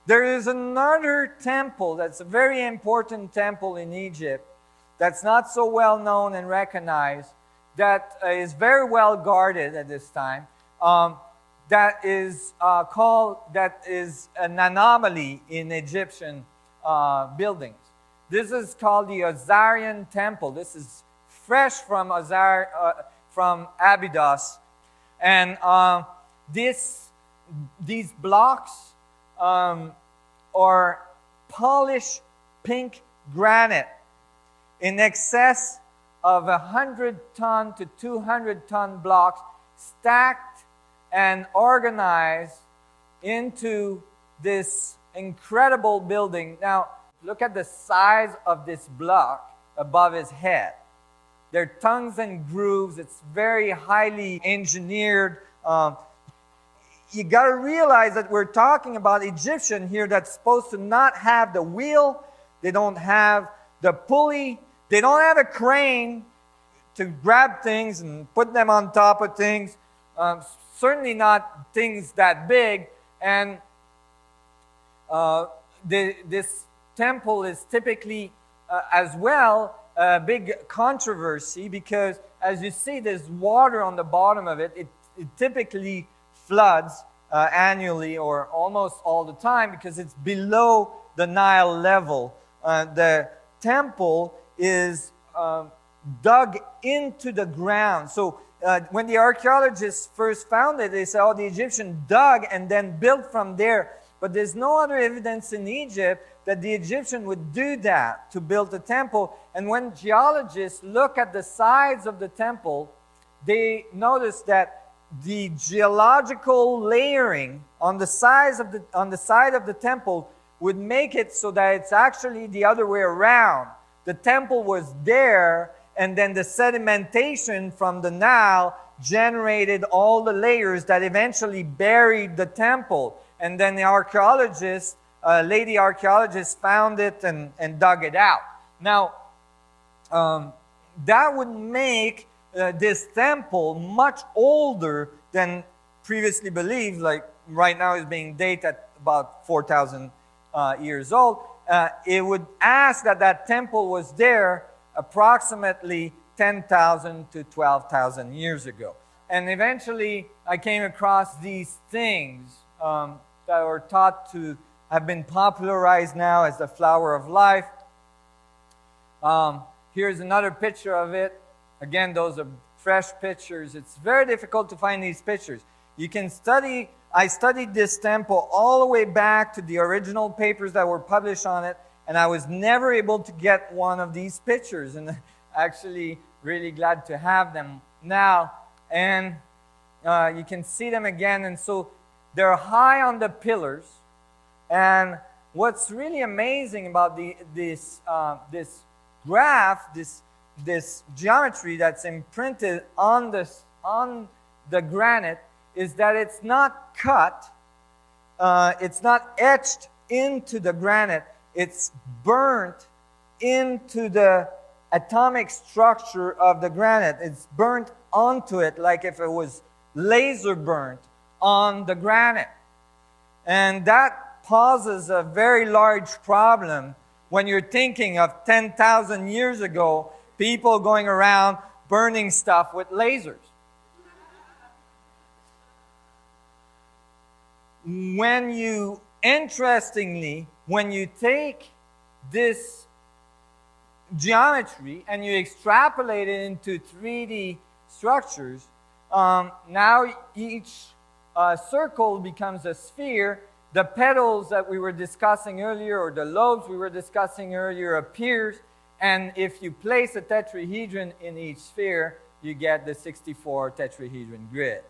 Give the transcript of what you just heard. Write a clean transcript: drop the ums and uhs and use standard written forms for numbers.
There is another temple that's a very important temple in Egypt that's not so well known and recognized, that is very well guarded at this time, that is an anomaly in Egyptian buildings. This is called the Osirian temple. This is fresh from Abydos, and these blocks are polished pink granite in excess of 100-ton to 200-ton blocks stacked and organized into this incredible building. Now, look at the size of this block above his head. There are tongues and grooves. It's very highly engineered. You got to realize that we're talking about Egyptian here that's supposed to not have the wheel. They don't have the pulley. They don't have a crane to grab things and put them on top of things. Certainly not things that big. And this temple is typically as well a big controversy, because as you see, there's water on the bottom of it. It typically floods annually or almost all the time because it's below the Nile level. The temple is dug into the ground. So when the archaeologists first found it, they said, oh, the Egyptian dug and then built from there. But there's no other evidence in Egypt that the Egyptian would do that to build the temple. And when geologists look at the sides of the temple, they notice that the geological layering on the side of the temple would make it so that it's actually the other way around. The temple was there, and then the sedimentation from the Nile generated all the layers that eventually buried the temple. And then the archaeologists, lady archaeologists, found it and dug it out. Now, that would make this temple much older than previously believed. Like right now is being dated at about 4,000 years old. It would ask that temple was there approximately 10,000 to 12,000 years ago. And eventually I came across these things that were thought to have been popularized now as the flower of life. Here's another picture of it. Again, those are fresh pictures. It's very difficult to find these pictures. You can study, I studied this temple all the way back to the original papers that were published on it, and I was never able to get one of these pictures, and actually really glad to have them now. And you can see them again, and so they're high on the pillars. And what's really amazing about this graph, this geometry that's imprinted on the granite, is that it's not cut, it's not etched into the granite, it's burnt into the atomic structure of the granite. It's burnt onto it like if it was laser burnt on the granite. And that poses a very large problem when you're thinking of 10,000 years ago, people going around burning stuff with lasers. Interestingly, when you take this geometry and you extrapolate it into 3D structures, now each circle becomes a sphere. The petals that we were discussing earlier, or the lobes we were discussing earlier, appears, and if you place a tetrahedron in each sphere, you get the 64 tetrahedron grid.